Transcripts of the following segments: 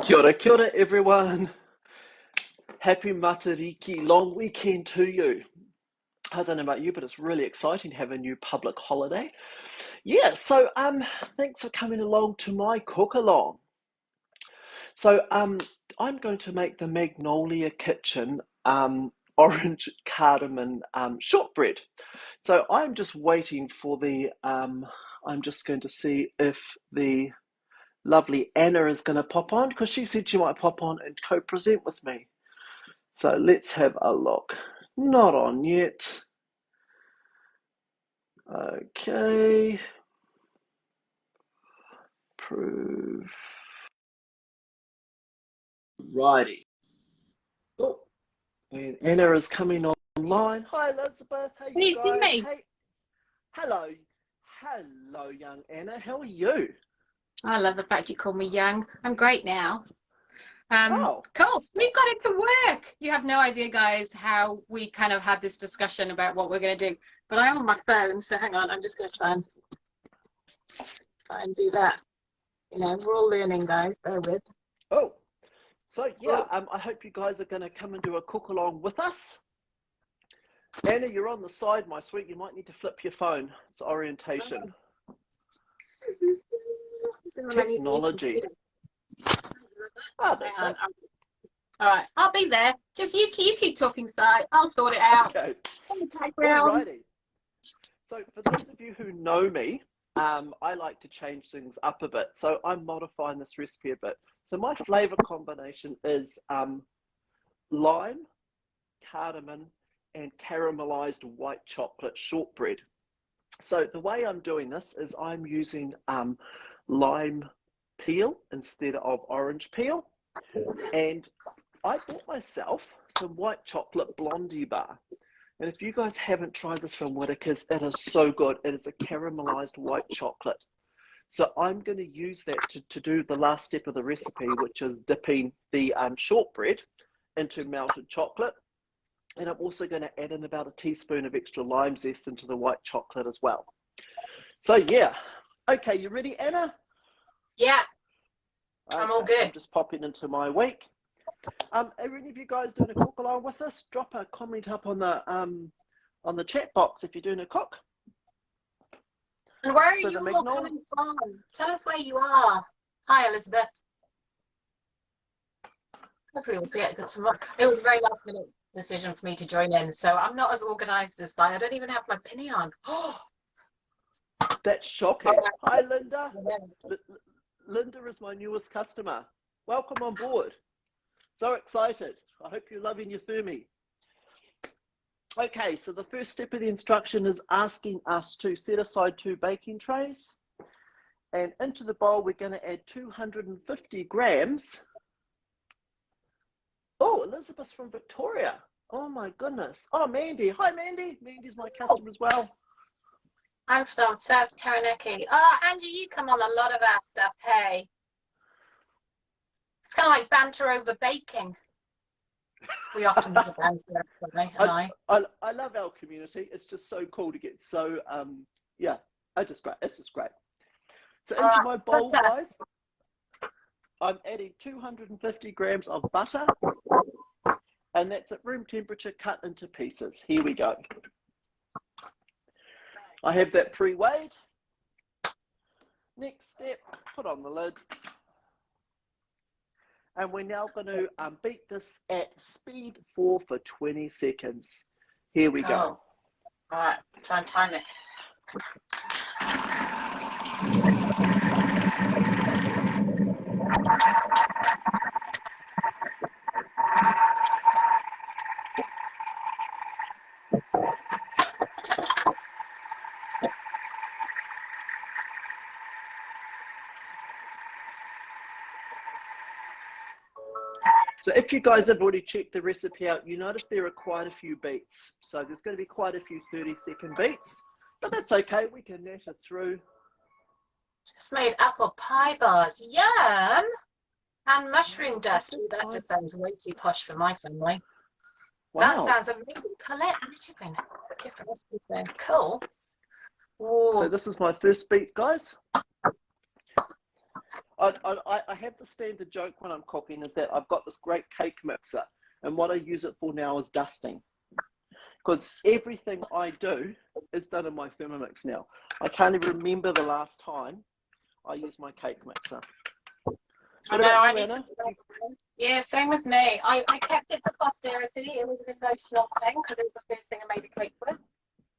Kia ora everyone. Happy Matariki, long weekend to you. I don't know about you, but it's really exciting to have a new public holiday. Yeah, so thanks for coming along to my cook along. So I'm going to make the Magnolia Kitchen orange cardamom shortbread. So I'm just waiting for the I'm just going to see if the lovely Anna is going to pop on because she said she might pop on and co-present with me. So let's have a look. Not on yet. Okay. Proof. Righty. Oh, and Anna is coming online. Hi Elizabeth. Hey Can you you see guys. me? Hey. Hello. Hello, young Anna. How are you? I love the fact you call me young. I'm great now. Oh. Cool. We've got it to work. You have no idea, guys, how we kind of had this discussion about what we're going to do. But I'm on my phone, so hang on. I'm just going to try and do that. You know, we're all learning, guys. Bear with. Oh. So yeah, I hope you guys are going to come and do a cook along with us. Anna, you're on the side, my sweet. You might need to flip your phone. It's orientation. Technology. That's it. All right, I'll be there. Just you keep talking, Si. I'll sort it out. Okay. In the background. Alrighty. So for those of you who know me, I like to change things up a bit. So I'm modifying this recipe a bit. So my flavor combination is lime, cardamom, and caramelized white chocolate shortbread. So the way I'm doing this is I'm using lime peel instead of orange peel. And I bought myself some white chocolate blondie bar. And if you guys haven't tried this from Whittaker's, it is so good. It is a caramelized white chocolate. So I'm going to use that to do the last step of the recipe, which is dipping the shortbread into melted chocolate. And I'm also going to add in about a teaspoon of extra lime zest into the white chocolate as well. So yeah. Okay, you ready, Anna? Yeah. Okay, I'm all good. I'm just popping into my week. Are any of you guys doing a cook along with us? Drop a comment up on the chat box if you're doing a cook. And where are you all coming from? Tell us where you are. Hi, Elizabeth. Hopefully we'll see it. It was a very last minute decision for me to join in, so I'm not as organised as I don't even have my pinny on. That's shocking. Hi, Linda. Linda is my newest customer. Welcome on board. So excited. I hope you're loving your Thermi. Okay, so the first step of the instruction is asking us to set aside 2 baking trays. And into the bowl, we're going to add 250 grams. Oh, Elizabeth's from Victoria. Oh my goodness. Oh, Mandy. Hi, Mandy. Mandy's my customer as well. I'm from South Taranaki. Oh, Angie, you come on a lot of our stuff. Hey. It's kind of like banter over baking. We often do banter, actually, I love our community. It's just so cool to get so, yeah, it's just great. So into my bowl, guys, I'm adding 250 grams of butter, and that's at room temperature cut into pieces. Here we go. I have that pre-weighed. Next step, put on the lid. And we're now going to beat this at speed 4 for 20 seconds. Here we go. All right, try and time it. So if you guys have already checked the recipe out, you notice there are quite a few beats. So there's going to be quite a few 30-second beats, but that's okay. We can natter through. Just made apple pie bars. Yum! And mushroom dust. Ooh, that just sounds way too posh for my family. Wow. That sounds amazing. Colette, different recipes there. Cool. Ooh. So this is my first beat, guys. I have the standard joke when I'm cooking is that I've got this great cake mixer, and what I use it for now is dusting. Because everything I do is done in my Thermomix now. I can't even remember the last time I used my cake mixer. I know, I need to. Yeah, same with me. I kept it for posterity. It was an emotional thing because it was the first thing I made a cake with.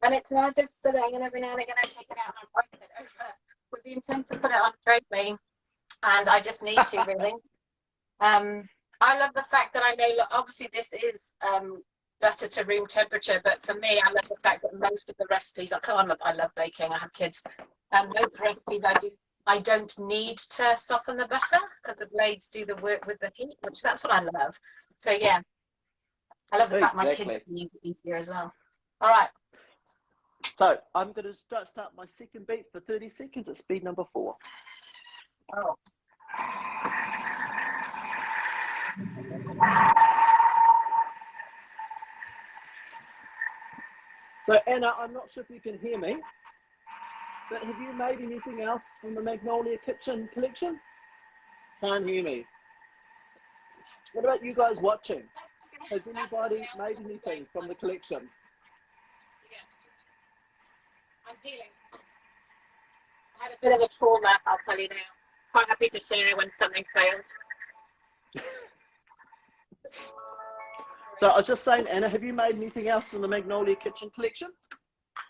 And it's now just sitting, and every now and again I take it out and I break it over with the intent to put it on trade me. And I just need to, really. I love the fact that I know, look, obviously this is better to room temperature, but for me, I love the fact that most of the recipes, I love baking, I have kids, and most of the recipes I do, I don't need to soften the butter because the blades do the work with the heat, which that's what I love. So yeah, I love the fact my kids can use it easier as well. All right. So I'm going to start my second beat for 30 seconds at speed number 4. Oh. So Anna, I'm not sure if you can hear me, but have you made anything else from the Magnolia Kitchen collection? Can't hear me. What about you guys watching? Has anybody made anything from the collection? Yeah, I'm healing. I had a bit of a trauma, I'll tell you now. Quite happy to share when something fails. So I was just saying, Anna, have you made anything else from the Magnolia Kitchen collection?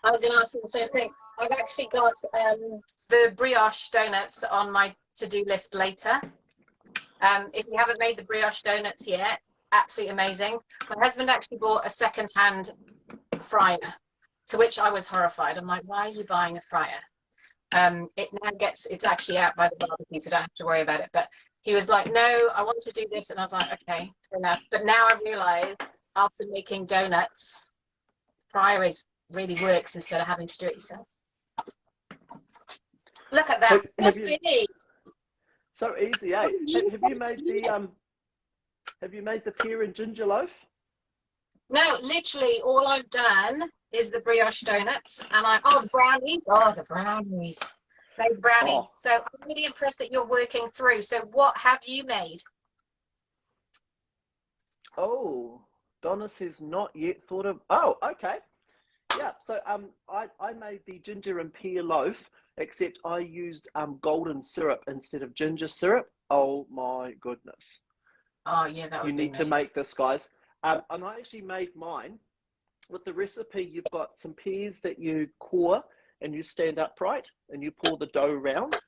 I was going to ask you the same thing. I've actually got the brioche donuts on my to-do list later. If you haven't made the brioche donuts yet, absolutely amazing. My husband actually bought a second-hand fryer, to which I was horrified. I'm like, why are you buying a fryer? It now it's actually out by the barbecue, so don't have to worry about it. But he was like, no, I want to do this. And I was like, okay, fair enough. But now I realized after making donuts, fryer really works instead of having to do it yourself. Look at that. So easy, eh? Have you made the pear and ginger loaf? No, literally all I've done is the brioche donuts, and the brownies. Oh, the brownies. Made brownies. Oh. So I'm really impressed that you're working through. So what have you made? Oh, Donna says not yet thought of. Oh, okay. Yeah. So I made the ginger and pear loaf, except I used golden syrup instead of ginger syrup. Oh my goodness. Oh yeah, that would be You need to make this, guys. And I actually made mine. With the recipe, you've got some pears that you core and you stand upright and you pour the dough around.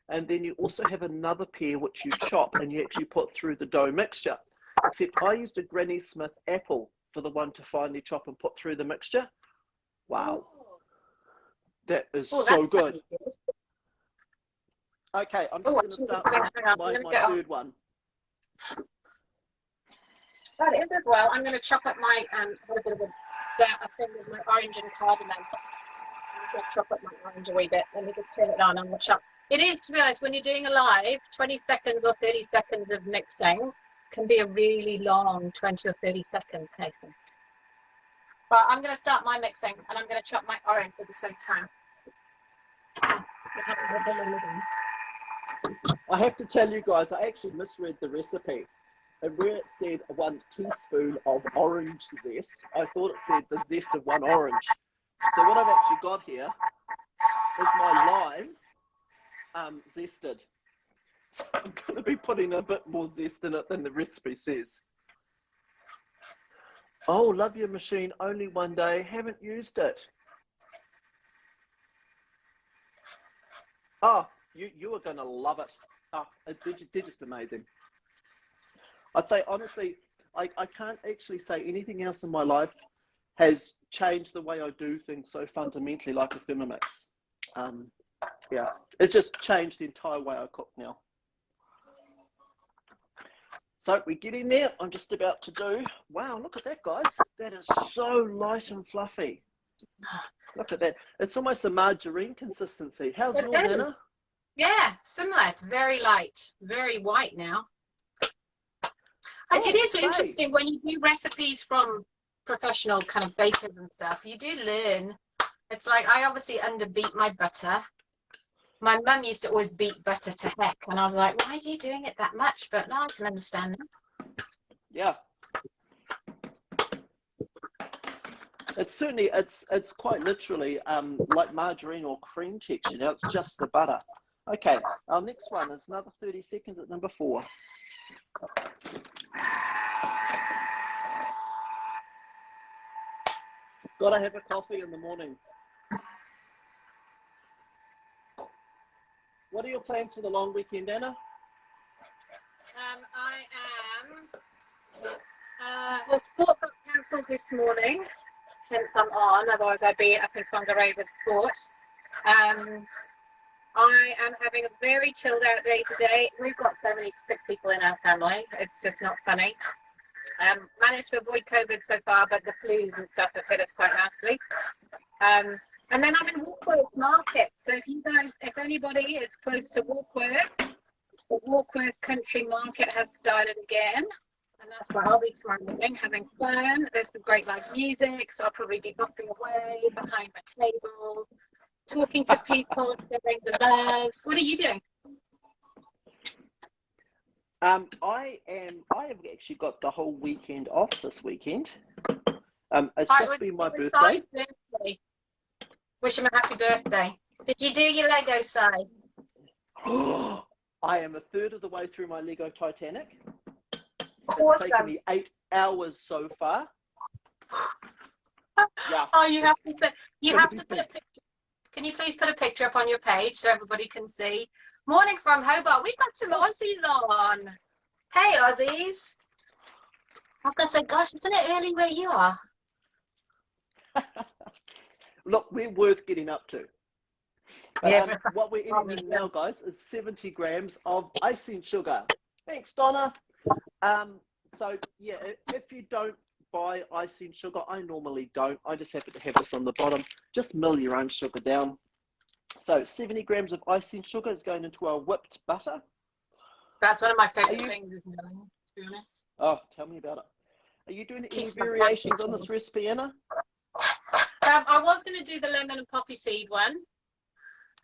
And then you also have another pear which you chop and you actually put through the dough mixture. Except I used a Granny Smith apple for the one to finally chop and put through the mixture. Wow. That is so good. Okay, I'm just going to start with my third one. That is as well. I'm going to chop up my a bit of a thing with my orange and cardamom. I'm just going to chop up my orange a wee bit. Let me just turn it on and we'll chop. It is, to be honest, when you're doing a live, 20 seconds or 30 seconds of mixing can be a really long 20 or 30 seconds, Casey. But I'm going to start my mixing and I'm going to chop my orange at the same time. I have to tell you guys, I actually misread the recipe. And where it said 1 teaspoon of orange zest, I thought it said the zest of 1 orange. So what I've actually got here is my lime zested. So I'm going to be putting a bit more zest in it than the recipe says. Oh, love your machine, only one day, haven't used it. Oh, you are going to love it. Oh, they're just amazing. I'd say, honestly, I can't actually say anything else in my life has changed the way I do things so fundamentally like a Thermomix. Yeah, it's just changed the entire way I cook now. So we get in there. I'm just about to do, wow, look at that, guys. That is so light and fluffy. Look at that. It's almost a margarine consistency. How's yours, Anna? Yeah, similar. It's very light, very white now. It is interesting when you do recipes from professional kind of bakers and stuff, you do learn. It's like I obviously underbeat my butter My mum used to always beat butter to heck, and I was like, why are you doing it that much? But now I can understand now. Yeah. It's certainly, it's quite literally like margarine or cream texture. Now it's just the butter. Okay, our next one is another 30 seconds at number 4. Gotta have a coffee in the morning. What are your plans for the long weekend, Anna? Well, sport got cancelled this morning, hence I'm on, otherwise I'd be up in Whangarei with sport. I am having a very chilled out day today. We've got so many sick people in our family, it's just not funny. Managed to avoid COVID so far, but the flus and stuff have hit us quite nicely. And then I'm in Warkworth Market, so if anybody is close to Warkworth, the Warkworth Country Market has started again. And that's where I'll be tomorrow morning, having fun. There's some great live music, so I'll probably be bopping away behind my table, talking to people, sharing the love. What are you doing? I have actually got the whole weekend off this weekend. It's just been my birthday. Wish him a happy birthday. Did you do your Lego side? I am a third of the way through my Lego Titanic. Awesome. It's taken me 8 hours so far. Yeah. Oh, you have to say, you have to put a picture. Can you please put a picture up on your page so everybody can see? Morning from Hobart. We've got some Aussies on. Hey, Aussies. I was going to say, gosh, isn't it early where you are? Look, we're worth getting up to. Yeah, what we're eating now, guys, is 70 grams of icing sugar. Thanks, Donna. So, yeah, if you don't buy icing sugar, I normally don't. I just happen to have this on the bottom. Just mill your own sugar down. So 70 grams of icing sugar is going into our whipped butter. That's one of my favourite things, isn't it, to be honest? Oh, tell me about it. Are you doing any variations on this recipe, Anna? I was going to do the lemon and poppy seed one.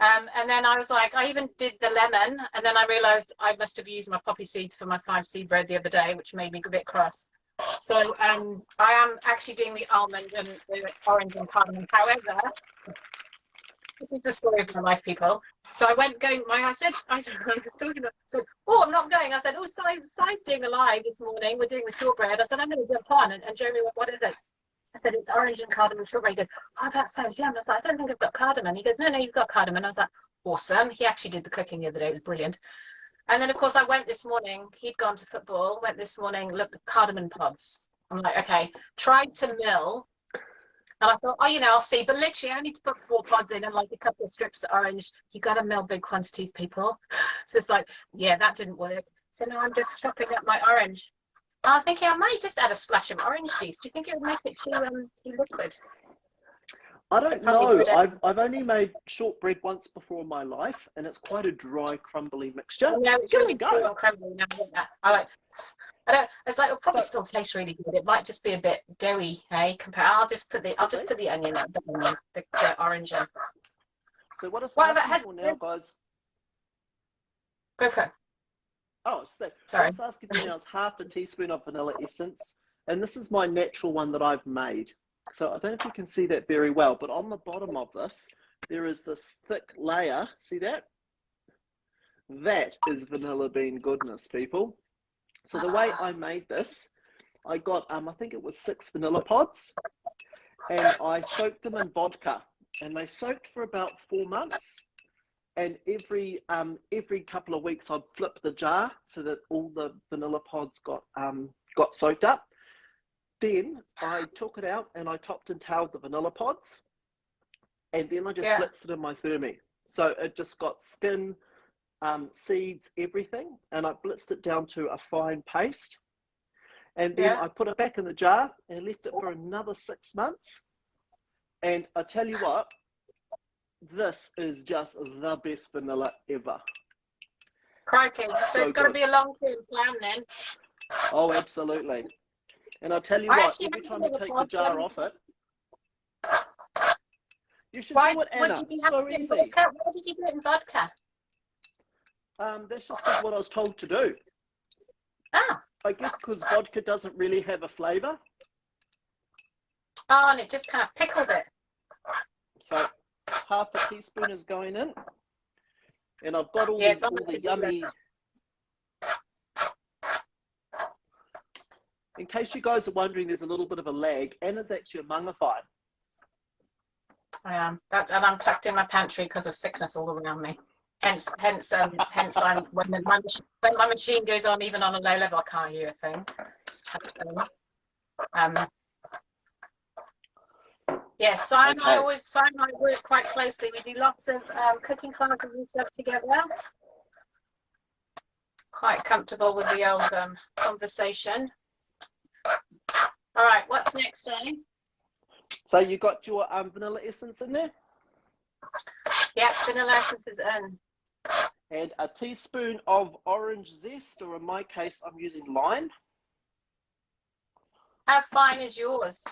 And then I was like, I even did the lemon, and then I realised I must have used my poppy seeds for my 5 seed bread the other day, which made me a bit cross. So I am actually doing the almond and the orange and cardamom. However, this is the story of my life, people. So I was talking to, said, oh, I'm not going. I said, oh, Si's doing a live this morning. We're doing the shortbread. I said, I'm going to jump on. And Jeremy went, what is it? I said, it's orange and cardamom shortbread. He goes, oh, that sounds yum. I was like, I don't think I've got cardamom. He goes, no, you've got cardamom. I was like, awesome. He actually did the cooking the other day. It was brilliant. And then, of course, I went this morning. He'd gone to football. Went this morning, look, cardamom pods. I'm like, okay. Tried to mill. And I thought, oh, I'll see. But literally, I need to put 4 pods in and like a couple of strips of orange. You got to mill big quantities, people. So it's like, yeah, that didn't work. So now I'm just chopping up my orange. And I'm thinking I might just add a splash of orange juice. Do you think it would make it too liquid? I don't know. I've only made shortbread once before in my life, and it's quite a dry, crumbly mixture. Oh, yeah, it's really good and crumbly now. It's like it'll probably still taste really good. It might just be a bit doughy, hey? I'll just put the onion in, the orange in. So what is asking for now, guys? Go for it. Oh, sorry. What's asking for now is half a teaspoon of vanilla essence, and this is my natural one that I've made. So I don't know if you can see that very well, but on the bottom of this, there is this thick layer. See that? That is vanilla bean goodness, people. So the way I made this, I got, I think it was 6 vanilla pods, and I soaked them in vodka, and they soaked for about 4 months. And every couple of weeks, I'd flip the jar so that all the vanilla pods got soaked up. Then I took it out and I topped and tailed the vanilla pods, and then I just blitzed it in my Thermi. So it just got skin, seeds, everything, and I blitzed it down to a fine paste. And then I put it back in the jar and left it for another 6 months. And I tell you what, this is just the best vanilla ever. Crikey. So it's got to be a long-term plan then. Oh, absolutely. And I'll tell you what, every time you take the jar off it, You should Why do it, Anna. did you have So to do it in easy. vodka? Why did you do it in vodka? That's just what I was told to do. Ah. I guess because vodka doesn't really have a flavour. Oh, and it just kind of pickled it. So half a teaspoon is going in. And I've got all the yummy... In case you guys are wondering, there's a little bit of a lag. Anna's actually mummified. I am. And I'm tucked in my pantry because of sickness all around me. Hence, I'm when my machine goes on, even on a low level, I can't hear a thing. It's tucked in. Yeah, Simon and I work quite closely. We do lots of cooking classes and stuff together. Quite comfortable with the old conversation. All right, what's next, darling? So you got your vanilla essence in there? Yeah, vanilla essence is in. And a teaspoon of orange zest, or in my case, I'm using lime. How fine is yours?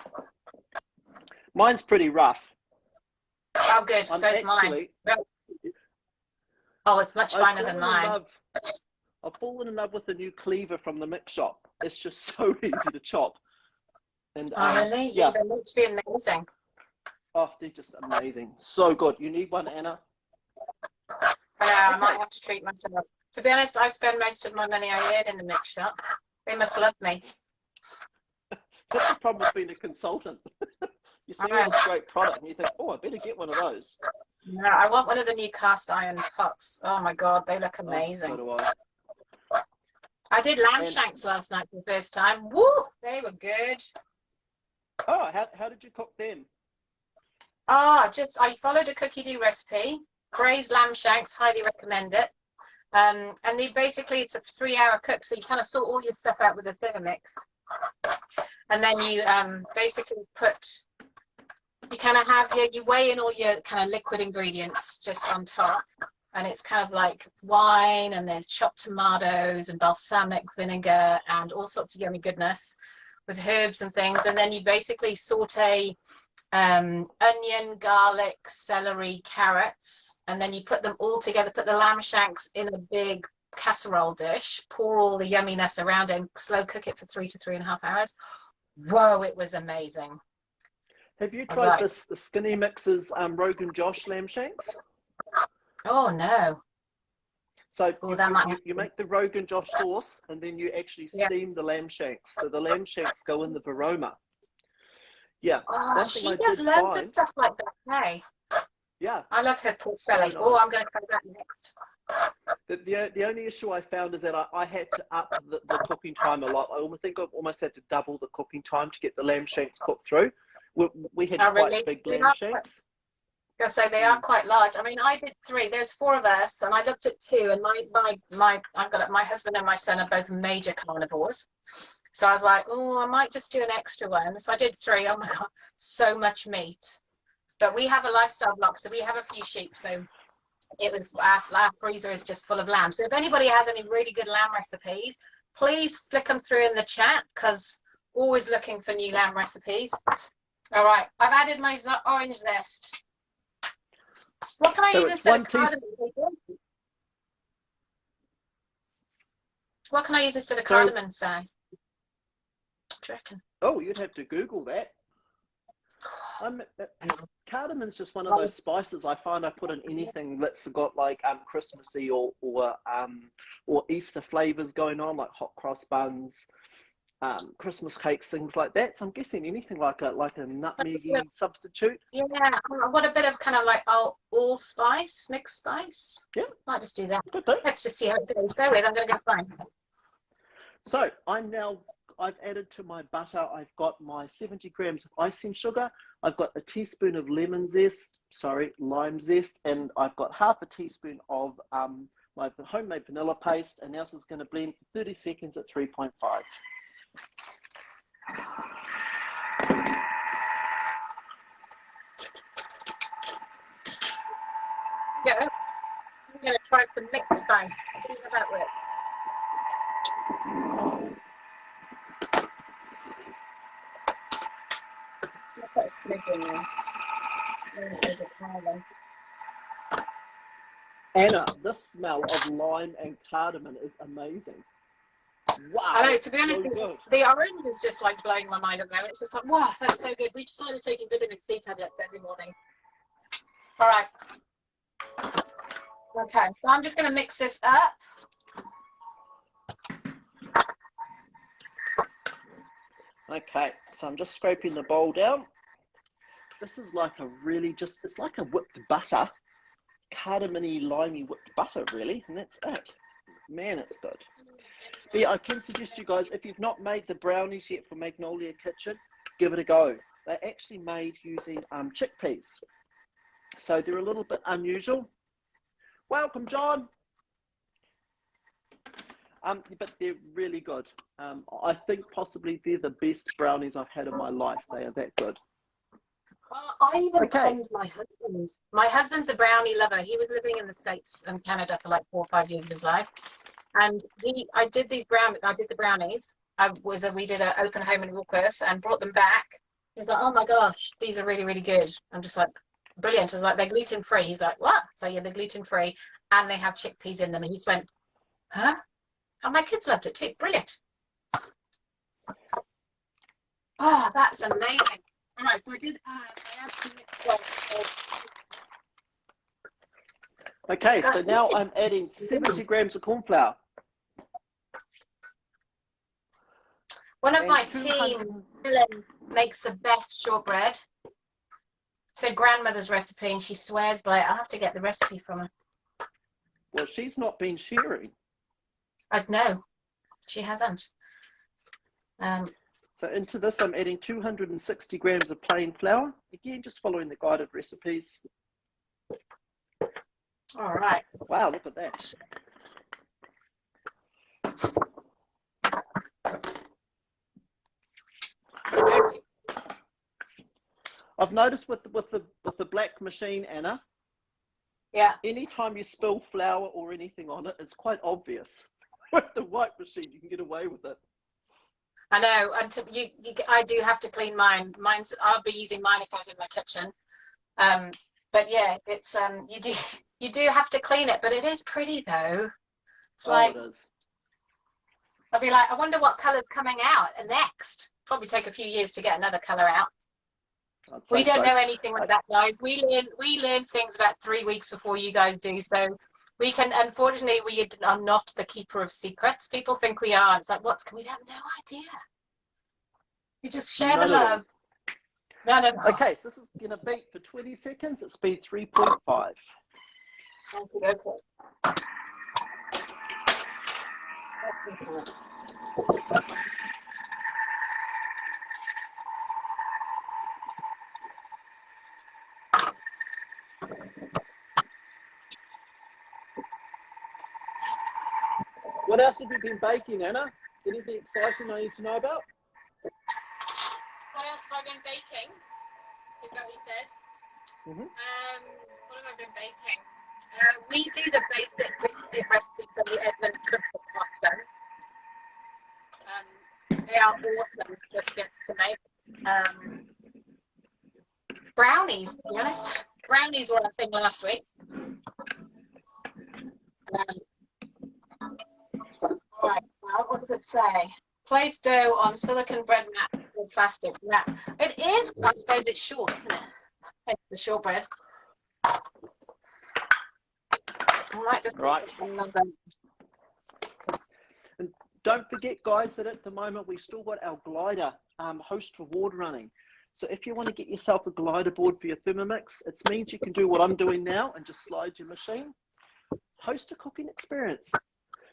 Mine's pretty rough. Oh, good. So's mine. Oh, it's much finer than mine. I've fallen in love with the new cleaver from the mix shop. It's just so easy to chop. And, really? Yeah, they look to be amazing. Oh, they're just amazing. So good. You need one, Anna? I might have to treat myself. To be honest, I spend most of my money I earn in the mix shop. They must love me. That's the problem with being a consultant. You see all this great product and you think, oh, I better get one of those. No, I want one of the new cast iron pots. Oh my God, they look amazing. So do I. I did lamb shanks last night for the first time. Woo! They were good. Oh, how did you cook them? I followed a cookie dough recipe. Braised lamb shanks, highly recommend it. And it's a 3-hour cook, so you kind of sort all your stuff out with a Thermomix. And then you you weigh in all your kind of liquid ingredients just on top. And it's kind of like wine, and there's chopped tomatoes and balsamic vinegar and all sorts of yummy goodness with herbs and things. And then you basically saute onion, garlic, celery, carrots, and then you put them all together, put the lamb shanks in a big casserole dish, pour all the yumminess around it, and slow cook it for 3 to 3.5 hours. Whoa, it was amazing. Have you tried the Skinny Mix's Rogan Josh lamb shanks? Oh no. So you make the Rogan Josh sauce, and then you actually steam the lamb shanks. So the lamb shanks go in the varoma. Yeah. Oh, she does loads of stuff like that, hey? Yeah. I love her pork belly. So nice. Oh, I'm going to try that next. The only issue I found is that I had to up the cooking time a lot. I think I almost had to double the cooking time to get the lamb shanks cooked through. We had quite big lamb shanks. I say they are quite large. I mean, I did 3. There's 4 of us, and I looked at 2. And my husband and my son are both major carnivores, so I was like, oh, I might just do an extra one. So I did 3. Oh my God, so much meat. But we have a lifestyle block, so we have a few sheep. So it was our freezer is just full of lamb. So if anybody has any really good lamb recipes, please flick them through in the chat, because always looking for new lamb recipes. All right, I've added my orange zest. What can I use instead of cardamom? What can I use instead of cardamom size? What do you reckon? Oh, you'd have to Google that. Cardamom's just one of those spices I find I put in anything that's got like Christmassy or Easter flavors going on, like hot cross buns, Christmas cakes, things like that. So I'm guessing anything like a nutmeggy substitute. Yeah, I want a bit of kind of like allspice, mixed spice. Yeah, might just do that. Let's just see how it goes. Bear with, I'm going to go find. So I've added to my butter, I've got my 70 grams of icing sugar, I've got a teaspoon of lime zest, and I've got half a teaspoon of my homemade vanilla paste, and now this is going to blend for 30 seconds at 3.5. Yeah, I'm going to try some mixed spice, see how that works. Put a smidge in there. Anna, the smell of lime and cardamom is amazing. Wow. I know, to be honest, so the orange is just like blowing my mind at the moment. It's just like, wow, that's so good. We started taking vitamin C tablets every morning. All right. Okay, so I'm just going to mix this up. Okay, so I'm just scraping the bowl down. This is like a really it's like a whipped butter, cardamom-y, limey whipped butter, really, and that's it. Man, it's good. But yeah, I can suggest you guys, if you've not made the brownies yet for Magnolia Kitchen, give it a go. They're actually made using chickpeas, so they're a little bit unusual. Welcome, John. But they're really good. I think possibly they're the best brownies I've had in my life. They are that good. I even conned my husband. My husband's a brownie lover. He was living in the States and Canada for like 4 or 5 years of his life. And I did the brownies. We did an open home in Walkworth and brought them back. He's like, oh my gosh, these are really, really good. I'm just like, brilliant. I was like, they're gluten free. He's like, what? So yeah, they're gluten free and they have chickpeas in them. And he just went, huh? And my kids loved it too. Brilliant. Oh, that's amazing. All right, so I did add some mixed. Okay, so now I'm adding 70 grams of corn flour. One of my team, Helen, makes the best shortbread. It's her grandmother's recipe and she swears by it. I'll have to get the recipe from her. Well, she's not been sharing. No, she hasn't. So into this, I'm adding 260 grams of plain flour. Again, just following the guided recipes. All right. Wow, look at that. I've noticed with the black machine, Anna. Yeah. Anytime you spill flour or anything on it, it's quite obvious. With the white machine, you can get away with it. I know, and I do have to clean mine. I'll be using mine if I was in my kitchen. But yeah, it's you do have to clean it, but it is pretty though. It's like, it is. I'll be like, I wonder what colour's coming out next. Probably take a few years to get another colour out. We don't know anything like that, guys. We learn things about 3 weeks before you guys do. So we can, unfortunately, we are not the keeper of secrets. People think we are. It's like, we have no idea. You just share the love. No. Okay, so this is going to beat for 20 seconds at speed 3.5. Okay. What else have you been baking, Anna? Anything exciting I need to know about? What else have I been baking? Is that what you said? Mm-hmm. What have I been baking? We do the basic recipe from the Edmonds cookbook pasta. They are awesome biscuits to make. Brownies, to be honest. Brownies were a thing last week. Right, well, what does it say? Place dough on silicone bread mat or plastic wrap. It is, I suppose it's short, isn't it? It's the shortbread. I might just another. And don't forget, guys, that at the moment we've still got our glider host reward running. So if you want to get yourself a glider board for your Thermomix, it means you can do what I'm doing now and just slide your machine. Host a cooking experience.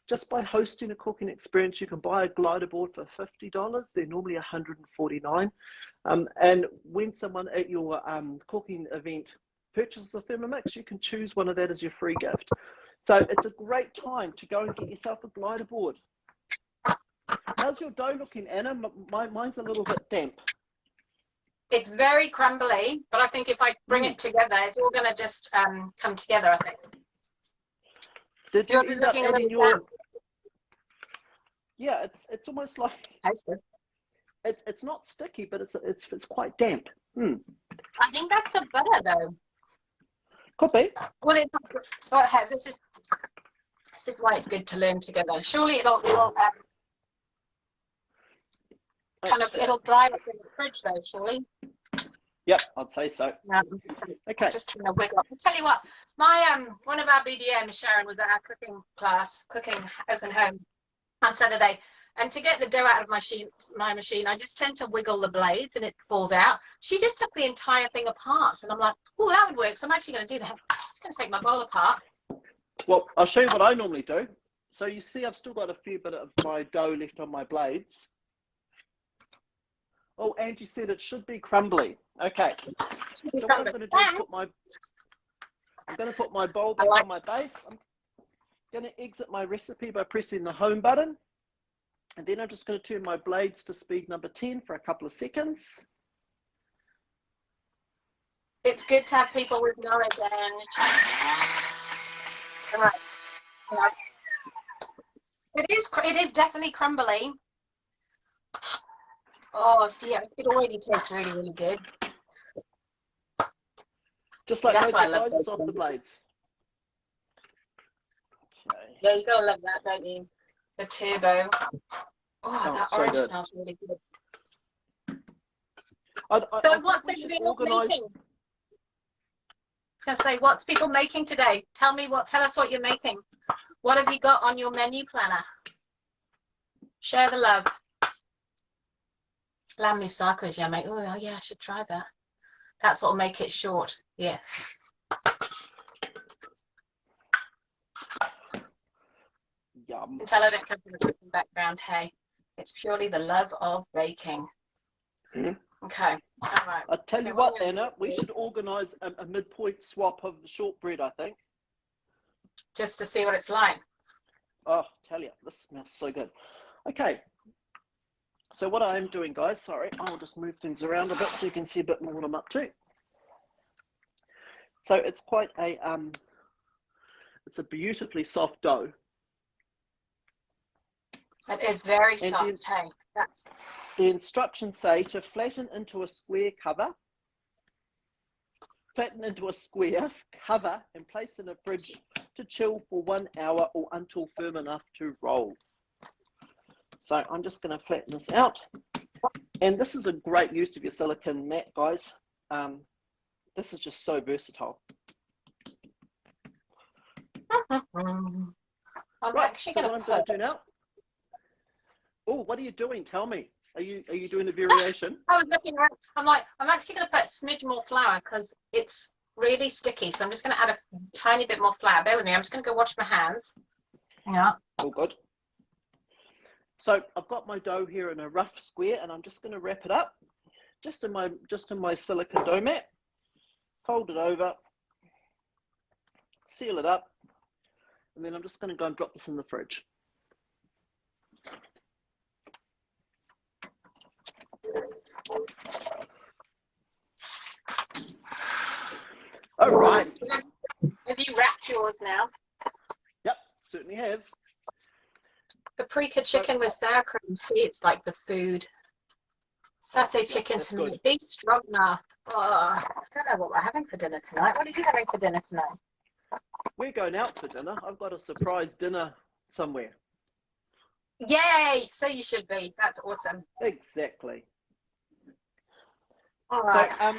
Just by hosting a cooking experience, you can buy a glider board for $50. They're normally $149. And when someone at your cooking event purchases a Thermomix, you can choose one of that as your free gift. So it's a great time to go and get yourself a glider board. How's your dough looking, Anna? Mine's a little bit damp. It's very crumbly, but I think if I bring it together, it's all going to just come together, I think. Did yours is looking a little damp. Yeah, it's almost like That's good. It's not sticky, but it's quite damp. I think that's the butter though. Could be. Well, this is why it's good to learn together. Surely it'll it'll dry up in the fridge though, surely. Yep, I'd say so. No, Okay. Just trying to wiggle up. I'll tell you what, my one of our BDM, Sharon, was at our cooking class, cooking open home on Saturday. And to get the dough out of my machine, I just tend to wiggle the blades and it falls out. She just took the entire thing apart. And I'm like, oh, that would work. So I'm actually going to do that. I'm just going to take my bowl apart. Well, I'll show you what I normally do. So you see I've still got a few bit of my dough left on my blades. Oh, Angie said it should be crumbly. Okay. So what I'm going to do is put my bowl back on my base. I'm going to exit my recipe by pressing the home button. And then I'm just going to turn my blades to speed number 10 for a couple of seconds. It's good to have people with knowledge and right. It is definitely crumbly. Oh, see, it already tastes really, really good. Just like that's those why I love guys off the blades. Okay. Yeah, you gotta love that, don't you? The turbo. Oh, that orange smells really good. So what's everybody else making? I was going to say, what's people making today? Tell us what you're making. What have you got on your menu planner? Share the love. Lamb moussaka is yummy. Oh, yeah, I should try that. That's what will make it short. Yes. Yum. Until I don't come from a cooking background, hey, it's purely the love of baking. Okay, all right. I'll tell you what, Anna, we should organise a midpoint swap of the shortbread, I think. Just to see what it's like. Oh, tell you, this smells so good. Okay. So what I am doing, guys, sorry, I'll just move things around a bit so you can see a bit more what I'm up to. So it's quite a, it's a beautifully soft dough. It is very soft, hey. The instructions say to flatten into a square cover, cover and place in the fridge to chill for 1 hour or until firm enough to roll. So I'm just going to flatten this out. And this is a great use of your silicone mat, guys. This is just so versatile. I'm actually going to do now. Oh, what are you doing? Tell me. Are you doing the variation? I was looking around. I'm like, I'm actually going to put a smidge more flour because it's really sticky. So I'm just going to add a tiny bit more flour. Bear with me. I'm just going to go wash my hands. Yeah. All good. So I've got my dough here in a rough square, and I'm just going to wrap it up just in my silicone dough mat. Fold it over, seal it up, and then I'm just going to go and drop this in the fridge. All right. Have you wrapped yours now? Yep, certainly have. Paprika chicken with sour cream. See, it's like the food. Satay chicken to me. Beef stroganoff. Oh, I don't know what we're having for dinner tonight. What are you having for dinner tonight? We're going out for dinner. I've got a surprise dinner somewhere. Yay! So you should be. That's awesome. Exactly. All right. So,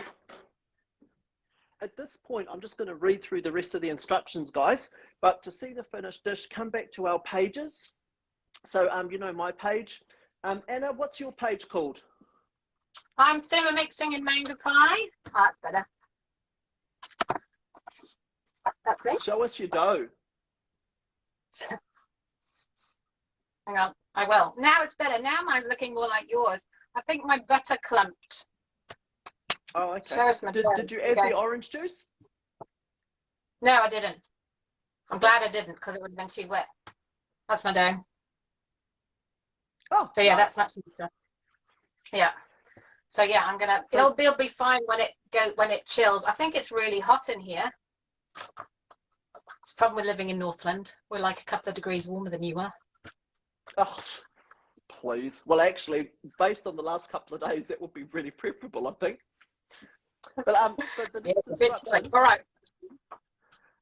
at this point, I'm just going to read through the rest of the instructions, guys. But to see the finished dish, come back to our pages. So, you know my page. Anna, what's your page called? I'm Thermomixing in mango pie. Oh, that's better. That's it. Show us your dough. Hang on, I will. Now it's better. Now mine's looking more like yours. I think my butter clumped. Oh, okay. Show us my dough. Did you add the orange juice? No, I didn't. I'm glad I didn't because it would have been too wet. That's my dough. Oh, so yeah, nice. that's much nicer. Yeah. So yeah, I'm gonna. It'll be fine when it chills. I think it's really hot in here. It's a problem with living in Northland. We're like a couple of degrees warmer than you are. Oh, please. Well, actually, based on the last couple of days, that would be really preferable, I think. But so the next instructions All right.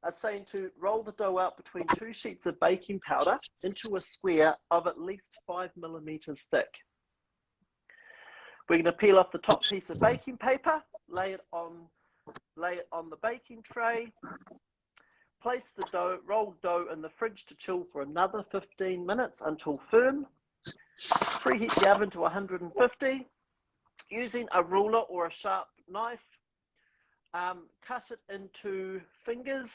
are saying to roll the dough out between 2 sheets of baking powder into a square of at least 5 millimeters thick. We're going to peel off the top piece of baking paper, lay it on the baking tray, place the rolled dough in the fridge to chill for another 15 minutes until firm. Preheat the oven to 150. Using a ruler or a sharp knife, cut it into fingers,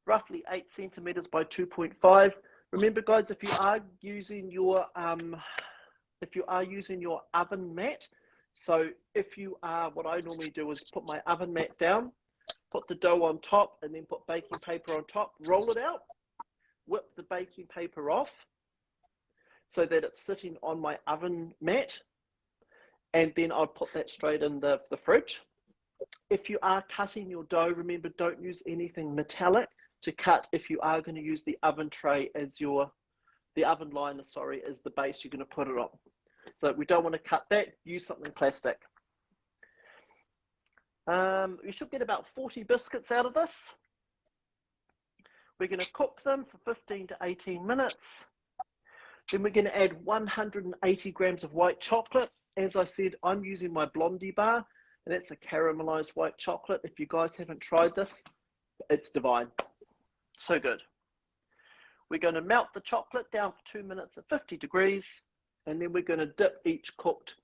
roughly 8 centimeters by 2.5. Remember, guys, if you are using your oven mat, so if you are, what I normally do is put my oven mat down, put the dough on top, and then put baking paper on top, roll it out, whip the baking paper off so that it's sitting on my oven mat, and then I'll put that straight in the fridge. If you are cutting your dough, remember, don't use anything metallic to cut if you are going to use the oven tray as the oven liner, sorry, as the base you're going to put it on. So we don't want to cut that, use something plastic. You should get about 40 biscuits out of this. We're going to cook them for 15 to 18 minutes. Then we're going to add 180 grams of white chocolate. As I said, I'm using my Blondie bar, and that's a caramelized white chocolate. If you guys haven't tried this, it's divine. So good. We're going to melt the chocolate down for 2 minutes at 50 degrees, and then we're going to dip each cooked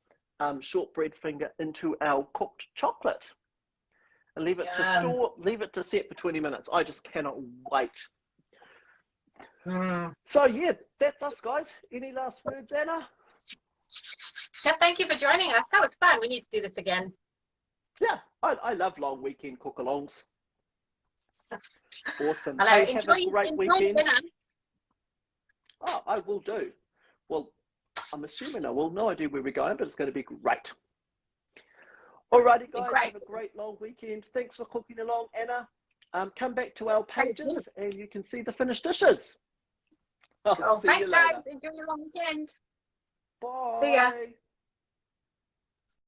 shortbread finger into our cooked chocolate and leave it to set for 20 minutes. I just cannot wait. So yeah, that's us, guys. Any last words, Anna? Yeah, thank you for joining us. That was fun. We need to do this again. Yeah, I love long weekend cook-alongs. Awesome. Hello, hey, have a great weekend. Dinner. Oh, I will do. Well, I'm assuming I will. No idea where we're going, but it's going to be great. Alrighty, guys, have a great long weekend. Thanks for cooking along, Anna. Come back to our pages and you can see the finished dishes. Thanks, guys. Enjoy your long weekend. Bye. See ya.